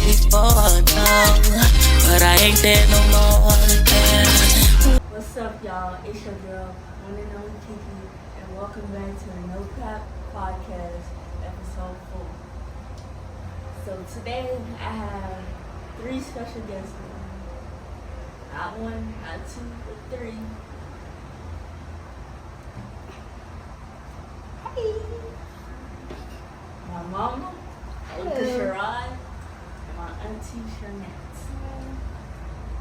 before, no, but I ain't there no more. What's up, y'all? It's your girl, one and only Kiki, and welcome back to the No Cap Podcast, episode 4. So today I have 3 special guests with me. Not 1, not 2, but 3. Hey. My mama, Uncle Sherrod, and my auntie Shernet.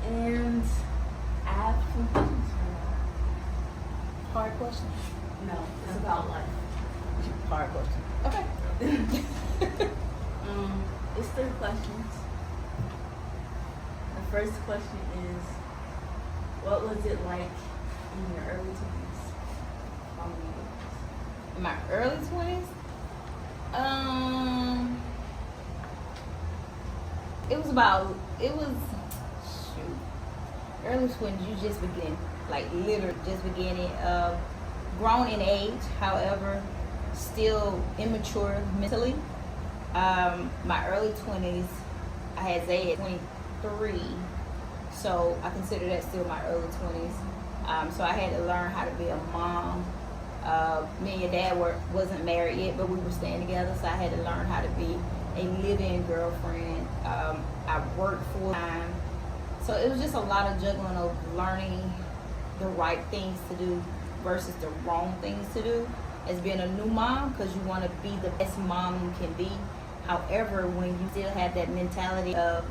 And I have some questions for y'all. Hard question. No, it's about life. Hard question. Okay. It's 3 questions. The first question is, what was it like in your early 20s? In my early 20s, early 20s, you just begin, like literally just beginning, grown in age, however, still immature mentally. My early 20s, I had Zay at 23, so I consider that still my early 20s. So I had to learn how to be a mom. Me and your dad wasn't married yet, but we were staying together, so I had to learn how to be a live-in girlfriend. I worked full-time, so it was just a lot of juggling of learning the right things to do versus the wrong things to do as being a new mom, because you want to be the best mom you can be. However, when you still have that mentality of,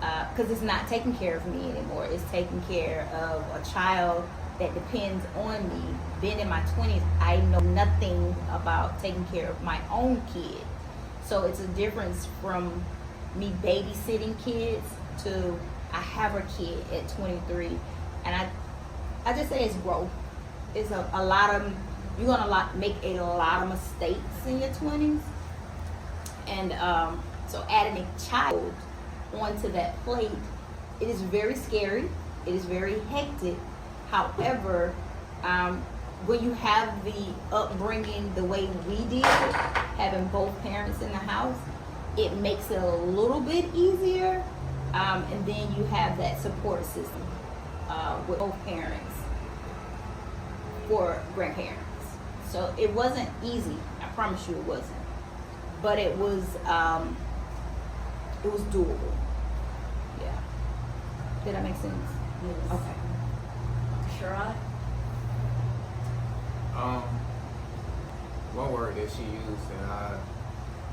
because it's not taking care of me anymore, it's taking care of a child that depends on me. Being in my 20s, I know nothing about taking care of my own kid. So it's a difference from me babysitting kids to I have a kid at 23. And I just say it's growth. It's a lot of, you're gonna make a lot of mistakes in your 20s. And so adding a child onto that plate, it is very scary. It is very hectic. However, when you have the upbringing the way we did, having both parents in the house, it makes it a little bit easier. And then you have that support system with both parents for grandparents. So it wasn't easy. I promise you it wasn't. But it was doable. Yeah. Did that make sense? Yes. Okay. Sherrod? One word that she used, and I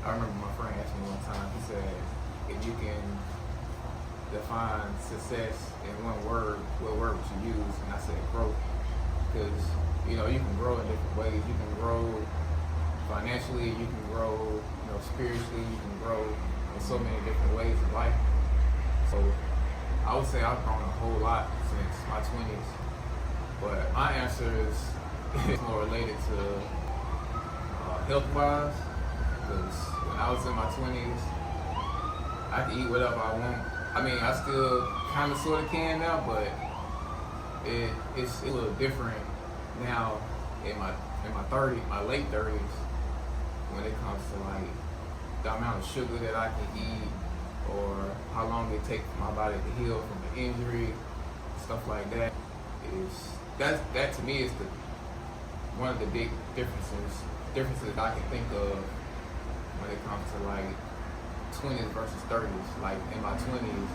remember my friend asked me one time, he said, if you can define success in one word, what word would you use? And I said growth. Because, you can grow in different ways. You can grow financially, you can grow, spiritually, you can grow in so many different ways in life. So I would say I've grown a whole lot since my 20s. But my answer is more related to health-wise, because when I was in my 20s, I could eat whatever I want. I mean, I still kind of sort of can now, but it's a little different now in my 30s, my late 30s, when it comes to like the amount of sugar that I can eat, or how long it takes for my body to heal from an injury, stuff like that. That to me is one of the big differences I can think of when it comes to like 20s versus 30s. Like in my 20s,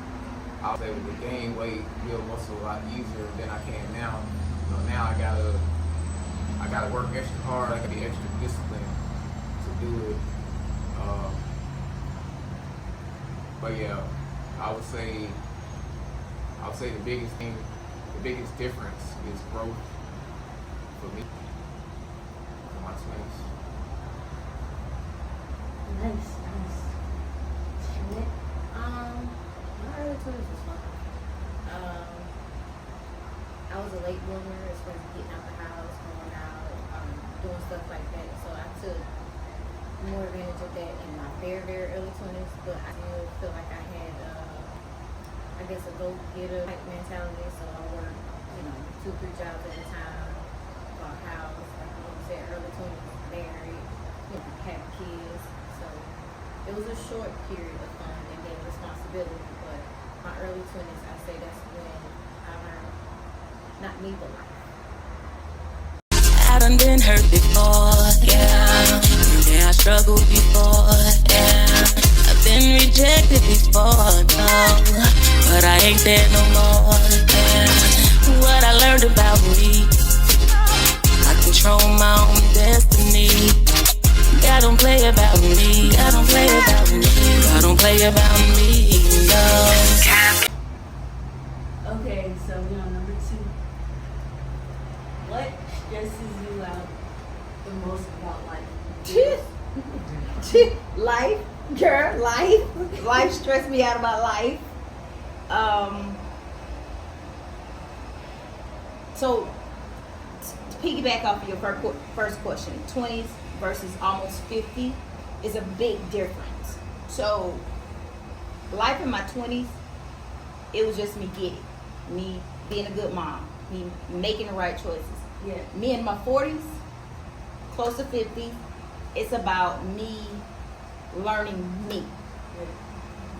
I was able to gain weight, build muscle a lot easier than I can now. Now I gotta work extra hard. I gotta be extra disciplined to do it. But yeah, I would say the biggest difference is growth for me in my 20s. Nice. Shernet? My early 20s was fun. I was a late bloomer as far as getting out the house, going out, doing stuff like that. So I took more advantage of that in my very, very early 20s. But I still feel like I had, a go-getter type mentality. So I worked, 2-3 jobs at a time, bought a house, like you said, early 20s, married, had kids. So it was a short period of fun, and then responsibility stability. But my early 20s, I say that's when I learned not me, but life. I done been hurt before, yeah. Yeah, I struggled before, yeah. I've been rejected before, no. But I ain't there no more, yeah. What I learned about me, I control my own destiny. I don't play about me, I don't play about me, I don't play about me, no. Okay, so we on number 2. What stresses you out the most about life? Life, girl, life. Life stressed me out about life. So, to piggyback off of your first question, 20s versus almost 50 is a big difference. So, life in my 20s, it was just me being a good mom, me making the right choices. Yeah. Me in my 40s, close to 50, it's about me learning me.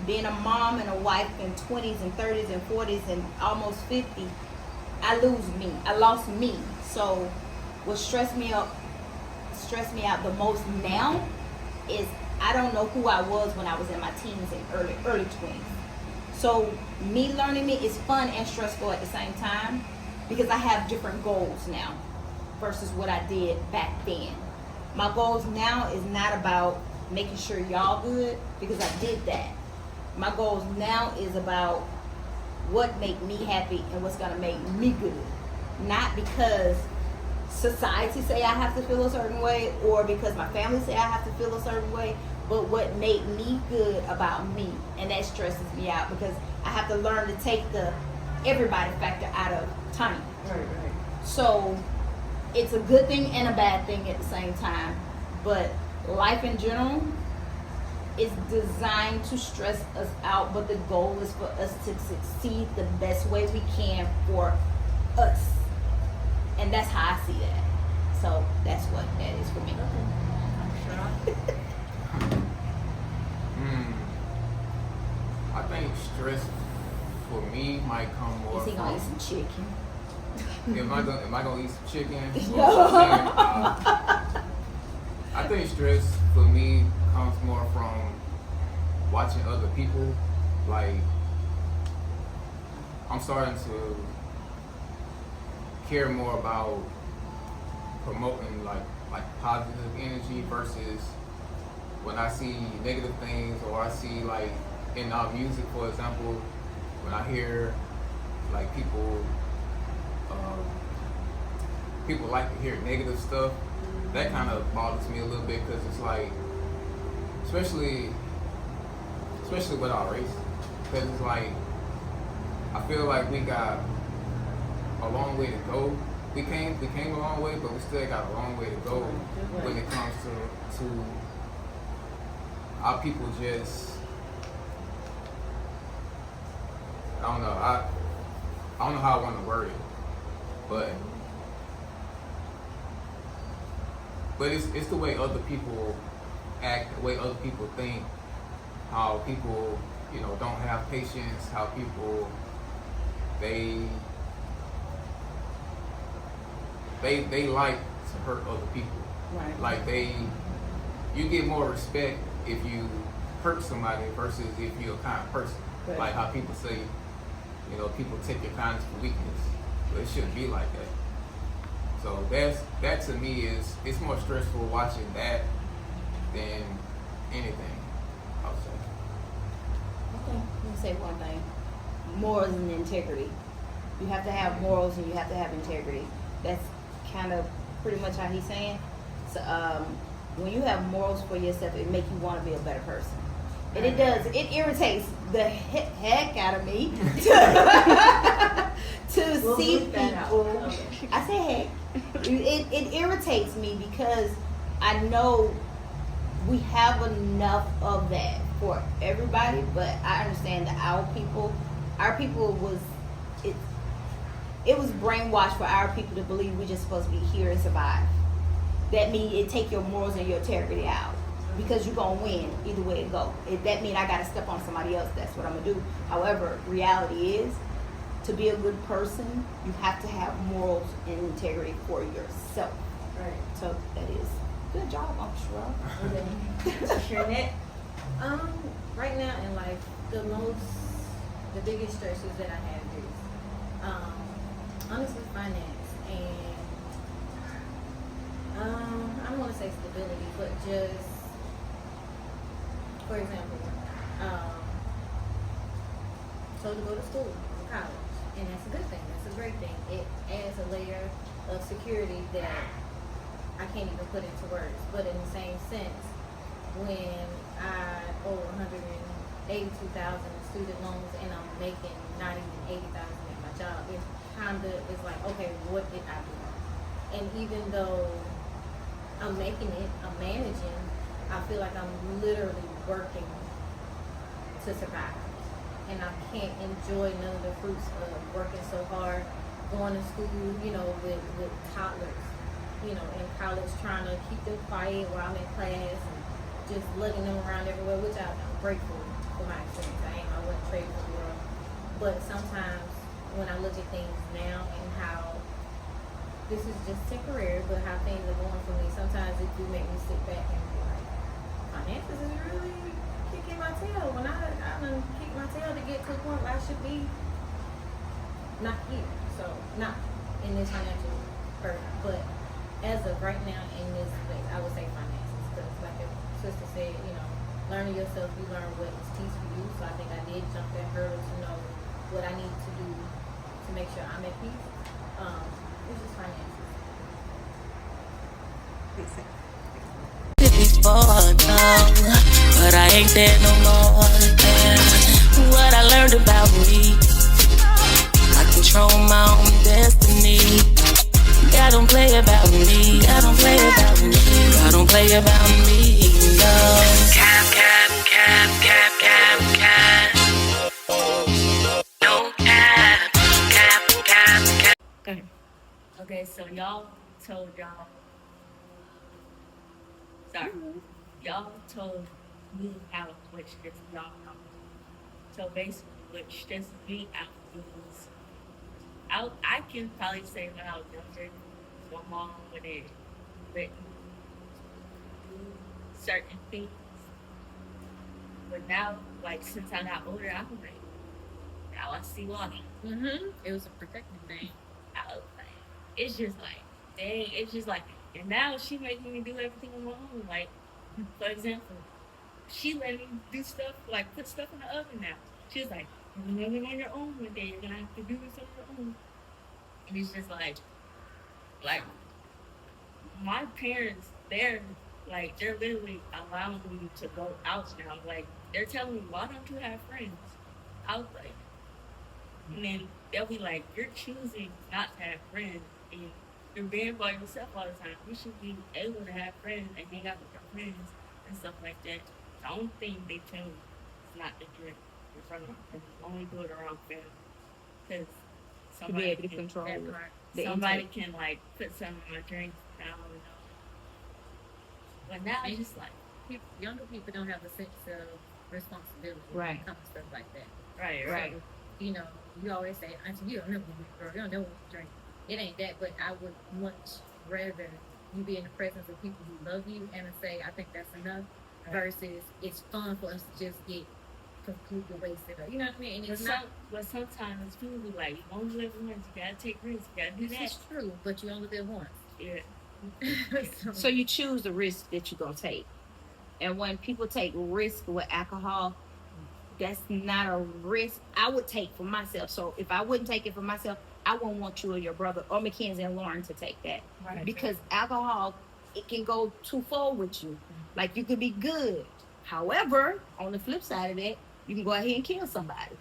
Being a mom and a wife in 20s and 30s and 40s and almost 50, I lose me. I lost me. So what stressed me out the most now is I don't know who I was when I was in my teens and early 20s. So me learning me is fun and stressful at the same time because I have different goals now versus what I did back then. My goals now is not about making sure y'all good because I did that. My goals now is about what make me happy and what's gonna make me good. Not because society say I have to feel a certain way or because my family say I have to feel a certain way, but what made me good about me. And that stresses me out because I have to learn to take the everybody factor out of Tony. Right. So it's a good thing and a bad thing at the same time. But life in general is designed to stress us out, but the goal is for us to succeed the best way we can for us. And that's how I see that. So that's what that is for me. I think stress for me might come more Is he from. gonna eat some chicken? Am I gonna eat some chicken? No. I think stress for me comes more from watching other people. Like I'm starting to care more about promoting like positive energy versus when I see negative things or I see like in our music, for example, when I hear like people like to hear negative stuff, that kind of bothers me a little bit because it's like, especially with our race, because it's like I feel like we got a long way to go. We came a long way, but we still got a long way to go when it comes to our people just. I don't know. I don't know how I want to word it, but it's the way other people act, the way other people think, how people don't have patience, how people they like to hurt other people. Right. Like you get more respect if you hurt somebody versus if you're a kind person. Right. Like how people say, people take your kindness for weakness, but it shouldn't be like that. So that to me it's more stressful watching that than anything, I would say. Okay, let me say one thing. Morals and integrity. You have to have morals and you have to have integrity. That's kind of pretty much how he's saying. So when you have morals for yourself, it makes you want to be a better person. And it does. It irritates the heck out of me to We'll see leave that out. people. Okay. I say heck. It irritates me because I know we have enough of that for everybody, but I understand that our people was it was brainwashed for our people to believe we're just supposed to be here and survive. That means it take your morals and your integrity out. because you're gonna win either way it go. That means I gotta step on somebody else. That's what I'm gonna do. However, reality is, to be a good person, you have to have morals and integrity for yourself. Right. So that is good job, I'm sure. Sharnette? Right now in life, the biggest stresses that I have is, honestly, finance and, I don't want to say stability, but just, for example, so to go to school, to college, and that's a good thing. That's a great thing. It adds a layer of security that I can't even put into words. But in the same sense, when I owe $182,000 in student loans and I'm making not even $80,000 at my job, it kind of is like, okay, what did I do wrong? And even though I'm making it, I'm managing, I feel like I'm literally working to survive. And I can't enjoy none of the fruits of working so hard, going to school, with toddlers, in college, trying to keep them quiet while I'm in class and just letting them around everywhere, which I'm grateful for my experience. I wouldn't trade for the world. But sometimes when I look at things now and how this is just temporary, but how things are going for me, sometimes it do make me sit back and be like, finances is really kicking my tail. When I done kicked my tail to get to the point where I should be not here. So not in this financial burden, but as of right now in this place, I would say finances. Because like your sister said, learning yourself, you learn what is peace for you. So I think I did jump that hurdle to know what I need to do to make sure I'm at peace. It's just finances. Before, no, but I ain't there no more. And what I learned about me, I control my own destiny. I don't play about me. I don't play about me. I don't play about me. No. Cap, cap, cap, cap, cap, cap. No cap, cap, cap, cap. Go ahead. Okay, so y'all told me how much this y'all know. So basically, what stresses me out is, I can probably say when I was younger, my mom wouldn't let me do certain things. But now, like, since I got older, I'm like, now I see why. It was a protective thing. I was like, it's just like, dang, it's just like, and now she making me do everything on my own. Like, for example, she let me do stuff, like put stuff in the oven now. She's like, you're living on your own one day, you're gonna have to do this on your own. And it's just like my parents, they're literally allowing me to go out now. Like, they're telling me, why don't you have friends? I was like, and then they'll be like, you're choosing not to have friends and you're being by yourself all the time. You should be able to have friends and hang out with your friends and stuff like that. The only thing they tell me is not to drink in front of them. Only do it around family. Because somebody able to control the somebody intake. can like put some of my drinks down. But now it's just like, Younger people don't have a sense of responsibility Right. when it comes to stuff like that. right. You always say, Auntie, you don't know when you girl, you don't know when you drink. It ain't that, but I would much rather you be in the presence of people who love you and say, I think that's enough, versus it's fun for us to just get completely wasted. You know what I mean? And it's not. But sometimes people be like, you only live once, you gotta take risks, you gotta do that. This is true, but you only live once. Yeah. So you choose the risk that you're gonna take. And when people take risk with alcohol, that's not a risk I would take for myself. So if I wouldn't take it for myself, I wouldn't want you or your brother or Mackenzie and Lauren to take that. Right. Because alcohol, it can go too far with you. Like, you could be good. However, on the flip side of that, you can go ahead and kill somebody.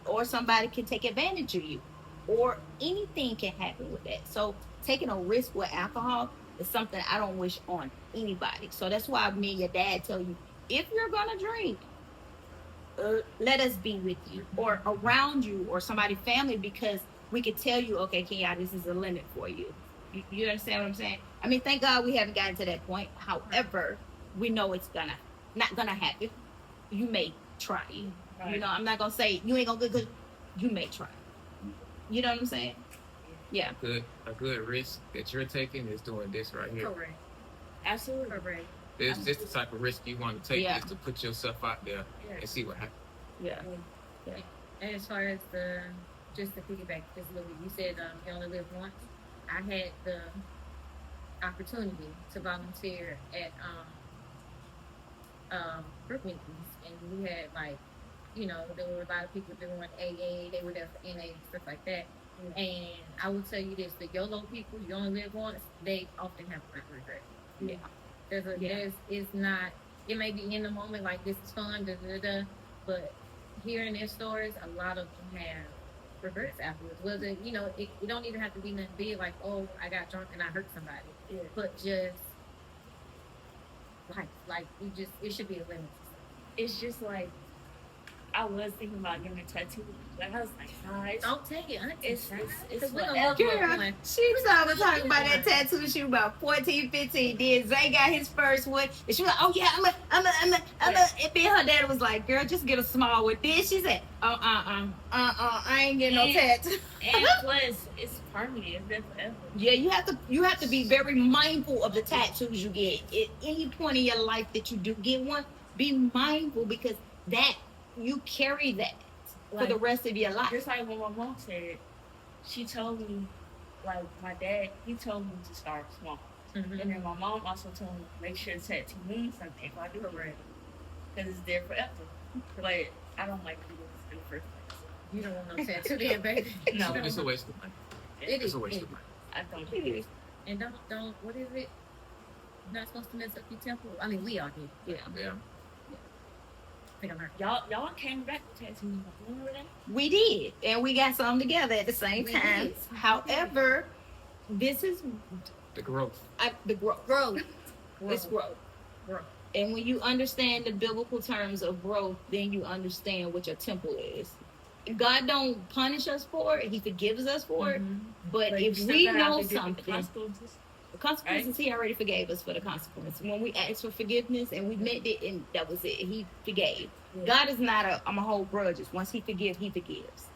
Or somebody can take advantage of you. Or anything can happen with that. So taking a risk with alcohol is something I don't wish on anybody. So that's why me and your dad tell you, if you're gonna drink, let us be with you or around you or somebody family, because we can tell you, okay, Kenyatta, this is a limit for you. You understand what I'm saying? I mean, thank God we haven't gotten to that point. However, we know it's not gonna happen. You may try. Right. You know, I'm not gonna say you ain't gonna get good. You may try. You know what I'm saying? Yeah. A good risk that you're taking is doing this right here. Correct. Absolutely. Correct. This the type of risk you want to take Yeah. is to put yourself out there and see what happens. Yeah. And as far as just to piggyback just a little bit, you said you only live once. I had the opportunity to volunteer at group meetings, and we had like, there were a lot of people doing AA, they were there for NA and stuff like that. And I will tell you this: the YOLO people, you only live once, they often have regret. Yeah. It's not. It may be in the moment like this is fun, but hearing their stories, a lot of them have regrets afterwards. Whether it don't even have to be nothing big like, oh, I got drunk and I hurt somebody, but just like it should be a limit. It's just like I was thinking about getting a tattoo, but I was like, nah, Don't take it. it's forever. Girl, she was always talking about that tattoo. She was about 14, 15. Then Zay got his first one, and she was like, "Oh yeah, I'm a." And then her dad was like, "Girl, just get a small one." Then she said, I ain't getting no tattoo." And plus, it's permanent. It's there forever. Yeah, you have to be very mindful of the tattoos you get. At any point in your life that you do get one, be mindful because that you carry that for the rest of your life. Just like when my mom said, she told me, like my dad, he told me to start small. Mm-hmm. And then my mom also told me, make sure the tattoo means something if I do it right. Because it's there forever. But I don't like to do this in the first place. You don't want no tattoo there, baby. No. It's a waste of money. It's a waste of money. I don't do it. And don't, what is it? You're not supposed to mess up your temple. I mean, we are here. Yeah. Y'all came back with tattoos. Remember that? We did, and we got some together at the same time. Did. However, this is The growth. the growth. It's growth. And when you understand the biblical terms of growth, then you understand what your temple is. God don't punish us for it; He forgives us for it. But if we know something, the consequences, He already forgave us for the consequences. When we asked for forgiveness and we meant it, and that was it, He forgave. God is not I'm a hold grudges. Once He forgives, He forgives.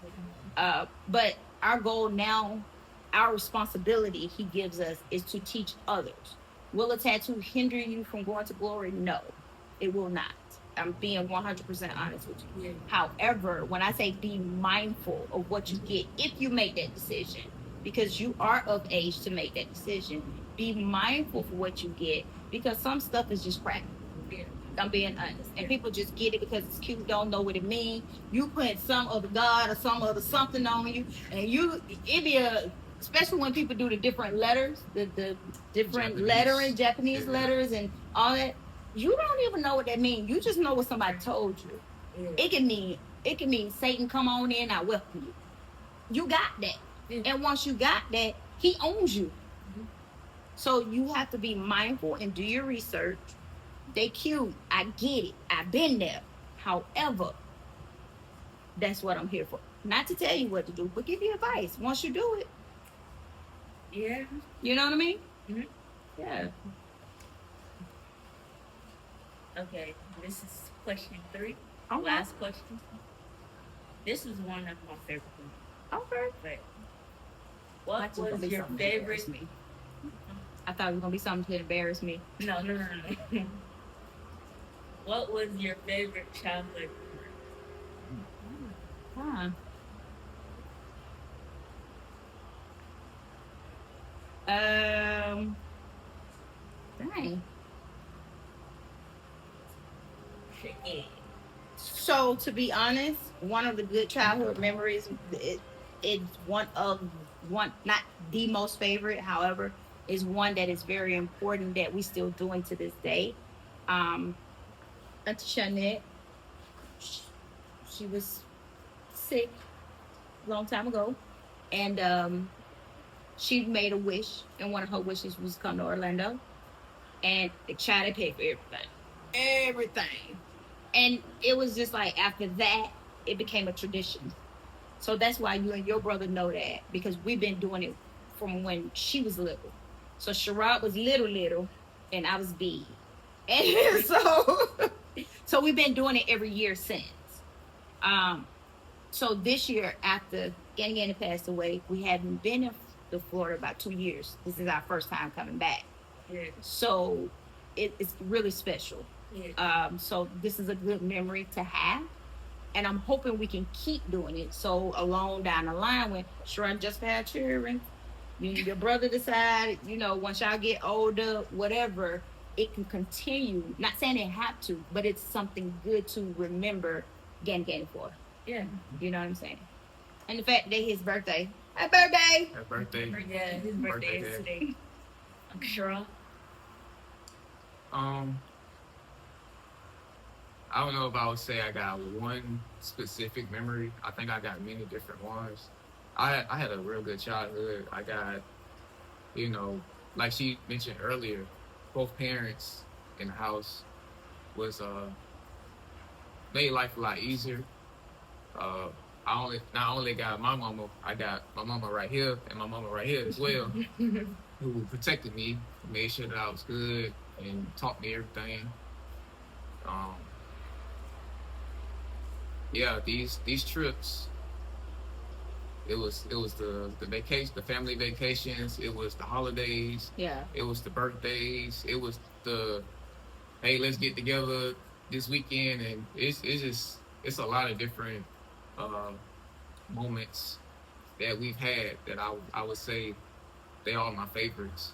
But our goal now, our responsibility He gives us is to teach others. Will a tattoo hinder you from going to glory? No, it will not. I'm being 100% honest with you. Yeah. However, when I say be mindful of what you get, if you make that decision, because you are of age to make that decision, be mindful for what you get, because some stuff is just crap. I'm being honest. And people just get it because it's cute, don't know what it means. You put some other God or some other something on you, and it be especially when people do the different letters, the different lettering, Japanese letters and all that. You don't even know what that means. You just know what somebody told you. Yeah. It can mean Satan, come on in, I welcome you. You got that. And once you got that, He owns you. So you have to be mindful and do your research. They cute. I get it. I've been there. However, that's what I'm here for. Not to tell you what to do, but give you advice once you do it. Yeah. You know what I mean? Mm-hmm. Yeah. Okay, this is question 3. Okay. Last question. This is one of my favorite things. Okay. But what was your favorite? I thought it was gonna be something to embarrass me. No. What was your favorite childhood memory? Dang. So to be honest, one of the good childhood memories, it's not the most favorite, however, is one that is very important that we still doing to this day. Auntie Shanette, she was sick a long time ago, and she made a wish, and one of her wishes was to come to Orlando, and the child paid for everything. And it was just like, after that, it became a tradition. So that's why you and your brother know that, because we've been doing it from when she was little. So Sherrod was little, and I was big. And so we've been doing it every year since. So this year, after Kenyatta passed away, we hadn't been to Florida about 2 years. This is our first time coming back. Yeah. So it's really special. Yeah. So this is a good memory to have. And I'm hoping we can keep doing it. So along down the line, when Sharon just had children, your brother decided, once y'all get older, whatever, it can continue. Not saying it have to, but it's something good to remember getting for. Yeah. You know what I'm saying? And the fact that his birthday. Happy birthday! Happy birthday. Yeah, his birthday is today. I'm sure. I don't know if I would say I got one specific memory. I think I got many different ones. I had a real good childhood. I got, like she mentioned earlier, both parents in the house was made life a lot easier. I not only got my mama, I got my mama right here and my mama right here as well, who protected me, made sure that I was good, and taught me everything. Yeah, these trips. It was the vacation, the family vacations. It was the holidays. Yeah. It was the birthdays. It was the, hey, let's get together this weekend, and it's a lot of different moments that we've had that I would say they are my favorites.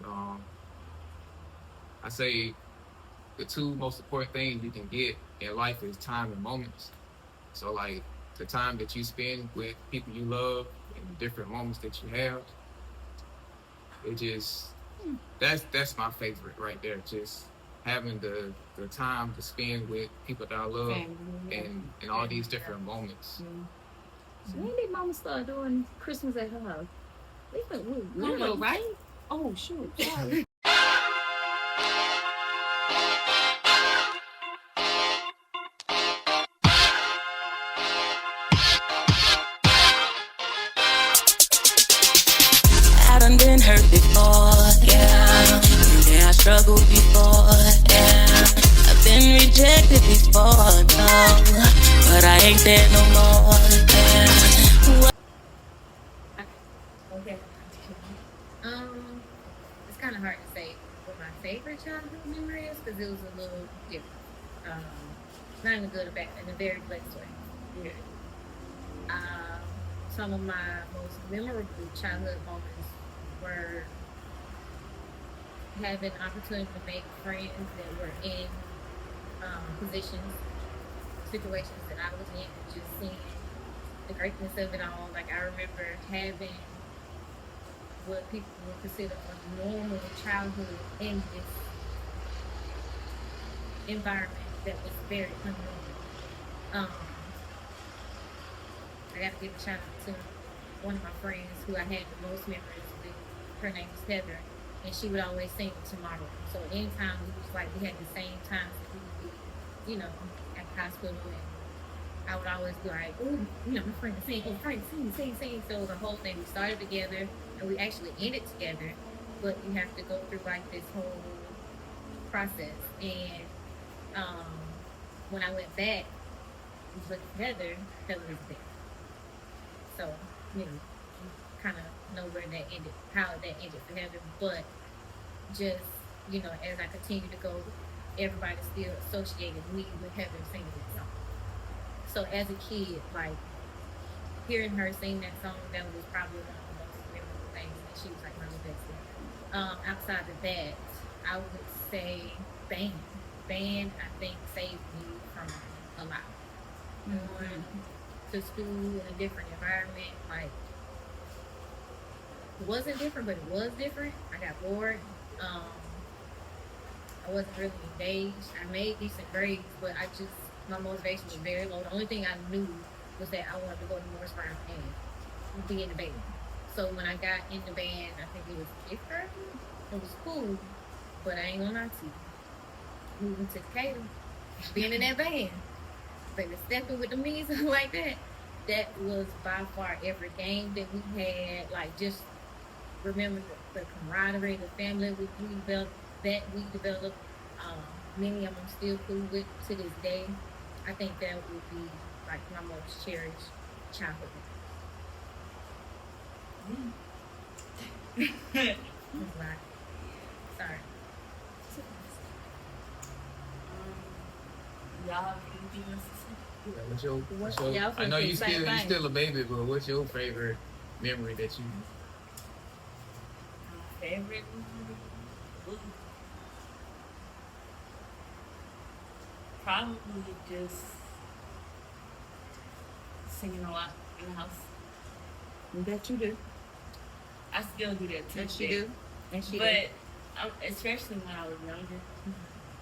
I say the two most important things you can get in life is time and moments. So like the time that you spend with people you love and the different moments that you have, it just that's my favorite right there. Just having the time to spend with people that I love and all these different moments. So when did Mama start doing Christmas at her house? We little, right? Oh, shoot. Sorry. I done been hurt before, yeah. Yeah, I struggled before, yeah. I've been rejected before, no. But I ain't there no more, yeah. Okay. It's kind of hard to say what my favorite childhood memory is because it was a little different. Not in a good or bad, in a very blessed way. Yeah. Some of my most memorable childhood moments were having opportunity to make friends that were in positions, situations that I was in, and just seeing the greatness of it all. Like I remember having what people would consider a normal childhood in this environment that was very unnormal. I got to give a shout out to one of my friends who I had the most memories with. Her name is Heather, and she would always sing tomorrow. So anytime we had the same times that we would be, at the hospital, and I would always be like, oh, my friend is singing, Frank, sing. So the whole thing, we started together, and we actually ended together, but you have to go through this whole process. And when I went back with Heather was there. So, kind of know where that ended, how that ended for Heather. But just, as I continue to go, everybody still associated me with Heather singing that song. So as a kid, hearing her sing that song, that was probably one of the most memorable things. And she was my best friend. Outside of that, I would say band. Band, I think, saved me from a lot. Going to school in a different environment, it wasn't different, but it was different. I got bored. I wasn't really engaged. I made decent grades, but my motivation was very low. The only thing I knew was that I wanted to go to Morris Brown and be in the band. So when I got in the band, I think it was 5th grade. It was cool, but I ain't gonna lie to you. Moving to Decatur, being in that band, baby, stepping with the means like that. That was by far every game that we had. Just remember the camaraderie, the family we developed. Many of them still cool with to this day. I think that would be like my most cherished childhood. That's right. Sorry. Y'all have anything else to say? Yeah, what's your Yeah, I I know was you gonna say the still same a baby, but what's your favorite memory that you? My favorite movie? Ooh. Probably just singing a lot in the house. That you do. I still do that too. That you do. And she But especially when I was younger,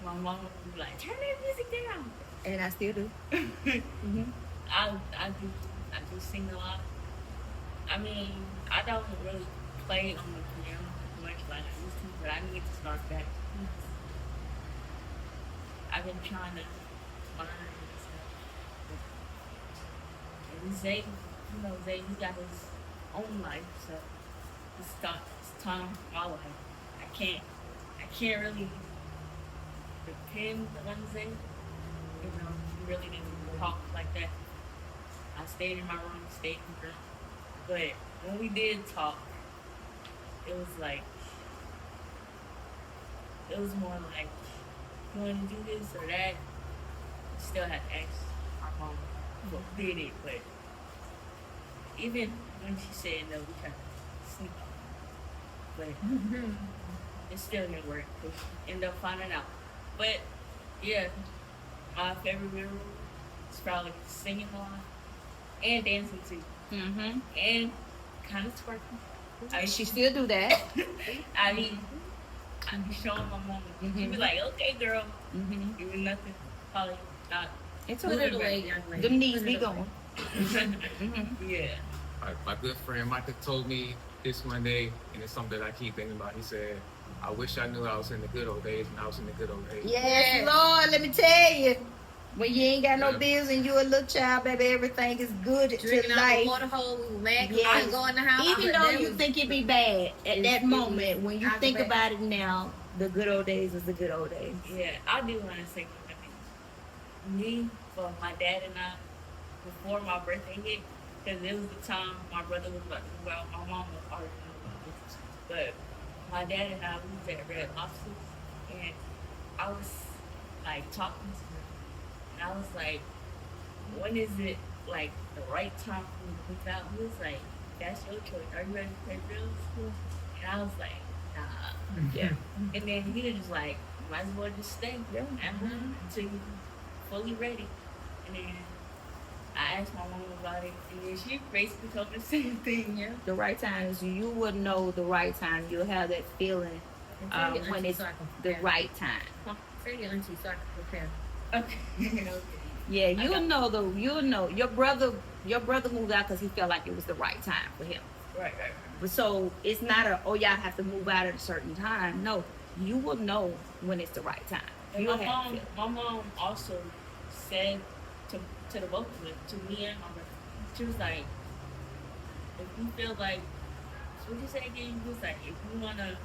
my mom would be like, "Turn that music down." and I still do. Mm-hmm. I do sing a lot. I mean, I don't really play on the piano much like I used to, but I need to start back. I've been trying to learn and stuff. And Zay, Zay, he got his own life, so it's time for my life. I can't really depend on Zay. He really didn't talk like that. I stayed in my room, stayed in the room. But when we did talk, it was more like, you want to do this or that? We still had to ask our mom who did it, but even when she said no, we kind of sneak off. But it still didn't work because she ended up finding out. But yeah, my favorite memory is probably singing a lot and dancing too. Mm-hmm. And kind of twerking. She still do that. I be showing my mom. She be like, "Okay, girl." Mm-hmm. Even nothing. Probably not. It's Put it okay. away, young lady. Them knees Put be it away. going. Yeah. My good friend Micah told me this one day, and it's something that I keep thinking about. He said, "I wish I knew I was in the good old days when I was in the good old days." Yes, Lord, let me tell you. When you ain't got no bills and you a little child, baby, everything is good Drinking to out the life. water hole, we were mad 'cause Yes. I go in the house. Even but though that you was- think it be bad at It that was moment, when you out the think back. about it now, the good old days was the good old days. Yeah, I do want to say something. Me, for my dad and I, before my birthday hit, because it was the time my brother was about to move out, my mom was already moving out. But my dad and I, we was at Red Lobster, and I was like talking to her, and I was like, when is it like the right time for me to move out? He was like, that's your choice. Are you ready to pay bills? And I was like, nah. Yeah. And then he was just like, might as well just stay Yeah. at home until you're fully ready. And then I asked my mom about it, and then she basically told me the same thing. Yeah. The right time is you would know the right time. You'll have that feeling And tell your when auntie it's so I can the prepare. right time. Tell your auntie so I can prepare. Okay. Okay. Yeah, you'll know. Your brother moved out because he felt like it was the right time for him. Right. But so it's not y'all have to move out at a certain time. No, you will know when it's the right time. And You'll my have to mom also said to the both of them, to me and my brother, she was like, if you feel like, so what you say again? She was like, if you wanna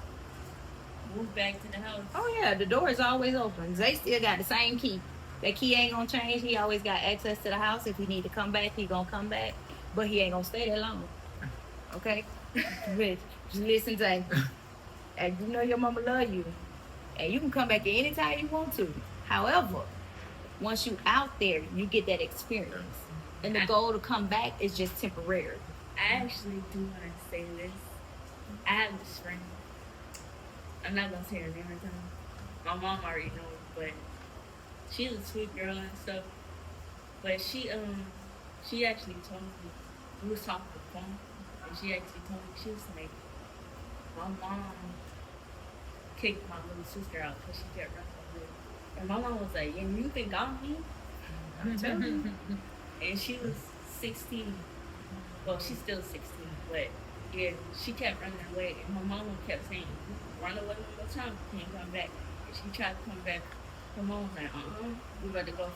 move back to the house. Oh yeah, the door is always open. Zay still got the same key. That key ain't gonna change. He always got access to the house. If he need to come back, he gonna come back. But he ain't gonna stay that long. Okay? Just listen, Zay. And you know your mama love you. And you can come back at any time you want to. However, once you out there, you get that experience. And the goal to come back is just temporary. I actually do want to say this. I have this friend. I'm not gonna say her name or time. My mom already knows, but she's a sweet girl and stuff. But she actually told me, we was talking on the phone, and she actually told me, she was like, my mom kicked my little sister out because she kept running away. And my mom was like, and you think I'm me? I'm telling you. And she was 16. Well, she's still 16, but yeah, she kept running away. And my mom kept saying, run away one more time, you can't come back. And she tried to come back. Her mom was like, we got to go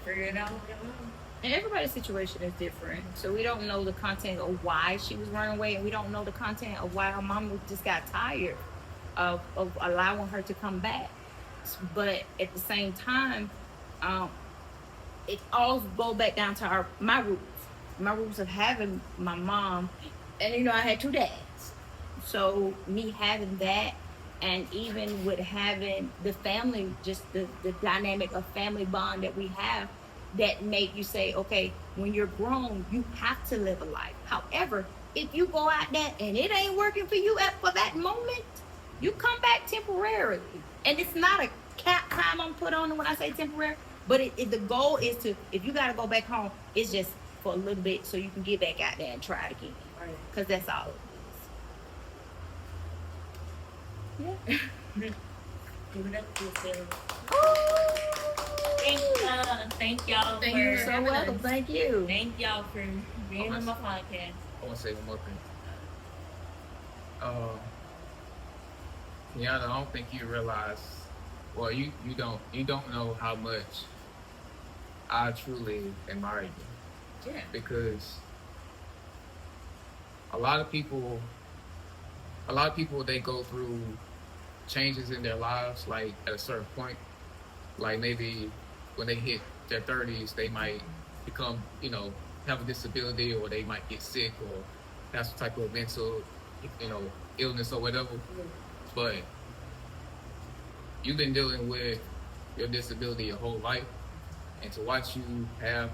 figure it out on your own. And everybody's situation is different. So we don't know the content of why she was running away, and we don't know the content of why her mom just got tired of allowing her to come back. but at the same time, it all go back down to my roots. My roots of having my mom, and I had two dads. So me having that, and even with having the family, just the dynamic of family bond that we have, that make you say, okay, when you're grown, you have to live a life. However, if you go out there and it ain't working for you for that moment, you come back temporarily. And it's not a cap time I'm put on when I say temporary, but the goal is to, if you got to go back home, it's just for a little bit so you can get back out there and try it again. Because that's all it is. Yeah. Give it up to yourself. Oh, Thank y'all. you're so welcome. Thank you. Thank y'all for being on my podcast. I want to say one more thing. Kenyatta, I don't think you realize, well, you don't know how much I truly admire you. Yeah. Because a lot of people, they go through changes in their lives, like at a certain point, like maybe when they hit their 30s, they might become, have a disability, or they might get sick, or have some type of mental, illness or whatever. But you've been dealing with your disability your whole life, and to watch you have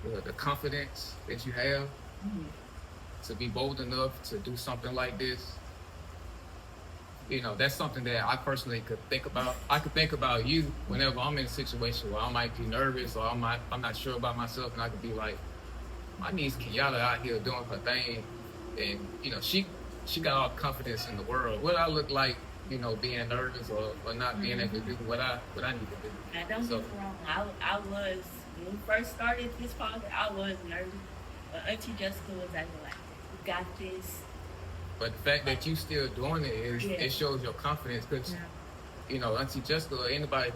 the confidence that you have, to be bold enough to do something like this, that's something that I personally could think about. I could think about you whenever I'm in a situation where I might be nervous, or I'm not sure about myself, and I could be like, my niece Kenyatta out here doing her thing, and she got all the confidence in the world. What I look like, being nervous or not being able to do what I need to do. Now, don't get me wrong. I was, when we first started this podcast, I was nervous. But Auntie Jessica was acting like, we got this. But the fact that you still doing it it shows your confidence, because Auntie Jessica or anybody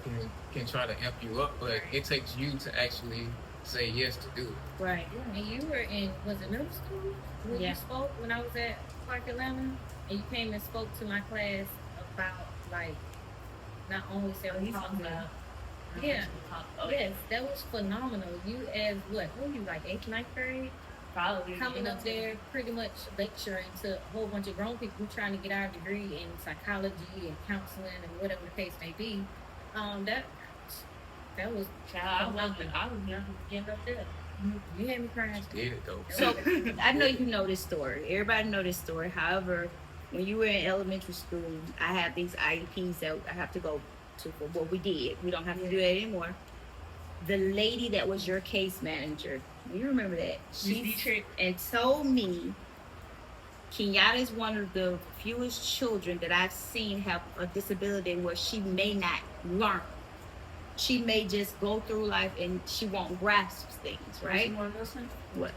can try to amp you up, but it takes you to actually say yes to do it. Right. And you were in, was it middle school when you spoke, when I was at Park Atlanta, and you came and spoke to my class about, like, not only self-confidence. Yeah. Yes, that was phenomenal. You as what were you, like 8th, 9th grade? Probably. Coming up there pretty much lecturing to a whole bunch of grown people trying to get our degree in psychology and counseling and whatever the case may be. That was I was young getting up there. You had me crying. Did it though. So I know you know this story. Everybody know this story. However, when you were in elementary school, I had these IEPs that I have to go to for what we did. We don't have to do that anymore. The lady that was your case manager, you remember that? She and told me Kenyatta is one of the fewest children that I've seen have a disability where she may not learn. She may just go through life and she won't grasp things, right? You want to listen? What?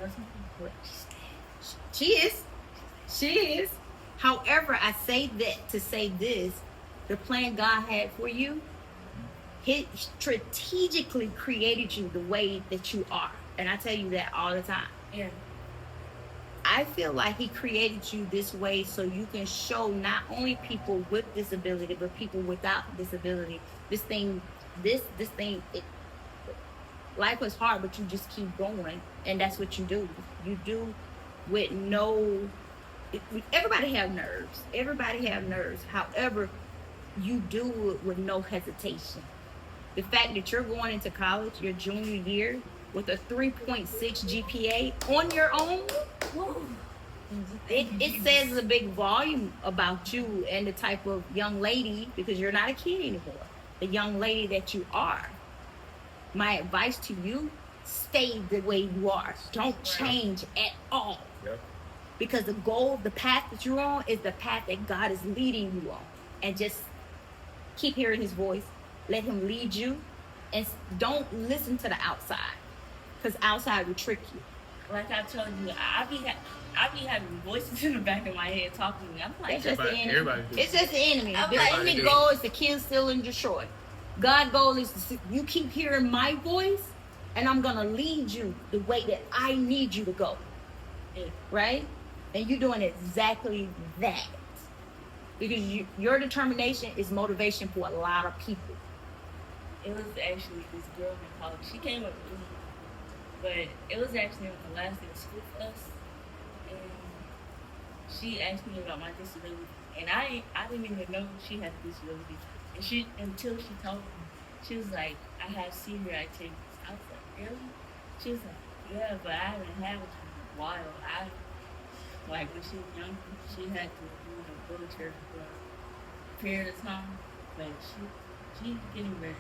She is. However, I say that to say this: the plan God had for you, He strategically created you the way that you are, and I tell you that all the time. Yeah. I feel like He created you this way so you can show not only people with disability, but people without disability. Life was hard, but you just keep going, and that's what you do. You do with everybody have nerves. However, you do it with no hesitation. The fact that you're going into college, your junior year, with a 3.6 GPA on your own, it says a big volume about you and the type of young lady, because you're not a kid anymore, the young lady that you are. My advice to you, stay the way you are. Don't change at all. Yep. Because the goal, the path that you're on is the path that God is leading you on. And just keep hearing His voice. Let Him lead you. And don't listen to the outside. Because outside will trick you. Like I told you, I be having voices in the back of my head talking to me. I'm like, it's just the enemy. It's just the enemy. I'm The like, enemy goal is to kill, steal, and destroy. God's goal is you keep hearing my voice, and I'm going to lead you the way that I need you to go. Right? And you're doing exactly that. Because your determination is motivation for a lot of people. It was actually this girl in college. She came up with me, but it was actually the last day of school for us, and she asked me about my disability, and I didn't even know she had a disability, and until she told me, she was like, I have senior activities. I was like, really? She was like, yeah, but I haven't had it in a while. Like when she was younger, she had to do a wheelchair for a period of time, but she's getting better.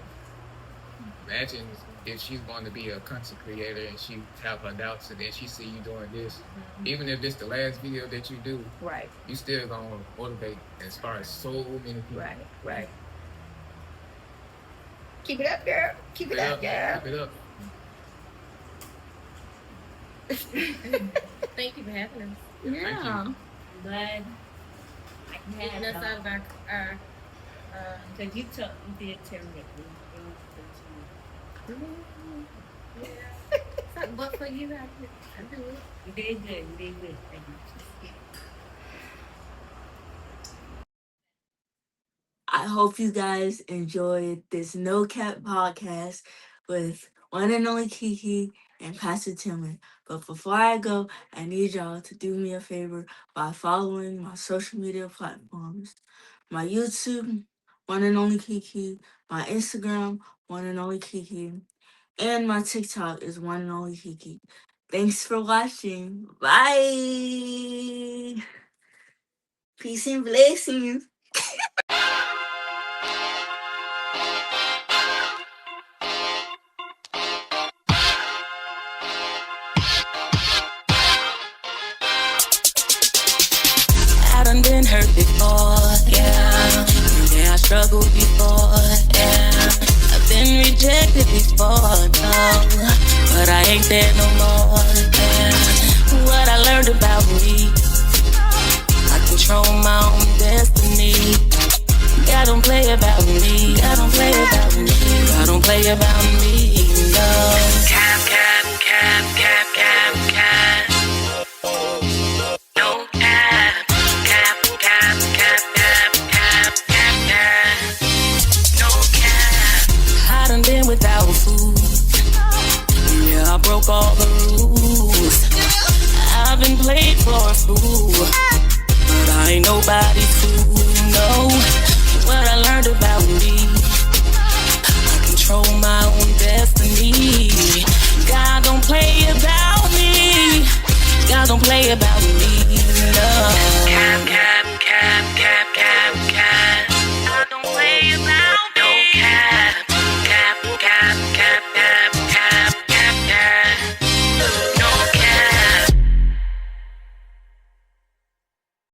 Imagine if she's going to be a content creator and she have her doubts and then she see you doing this. Even if this the last video that you do, Right. you still gonna motivate and inspire so many people. Right. Keep it up, girl. Keep it up, girl. Keep it up. Thank you for having us. Yeah. I'm glad I can Getting us have out of our because you did tell me that but for you, I do it. you did good. Thank you. I hope you guys enjoyed this No Cap podcast with one and only Kiki and Pastor Timon. But before I go, I need y'all to do me a favor by following my social media platforms. My YouTube, one and only Kiki. My Instagram, one and only Kiki. And my TikTok is one and only Kiki. Thanks for watching. Bye. Peace and blessings. I done been hurt before, yeah. I struggled before, yeah. I've been rejected before, no. But I ain't there no more, yeah. What I learned about me, I control my own destiny. God don't play about me, God don't play about me, God don't play about me, no. Cap, cap, cap, cap, cap, cap. No cap, cap, cap, cap, cap, cap, cap, cap. No cap. I done been without food. Yeah, I broke all the rules. I've been played for a fool, but I ain't nobody's fool, no. What I learned about me, I control my own destiny. God don't play about me, God don't play about me, no.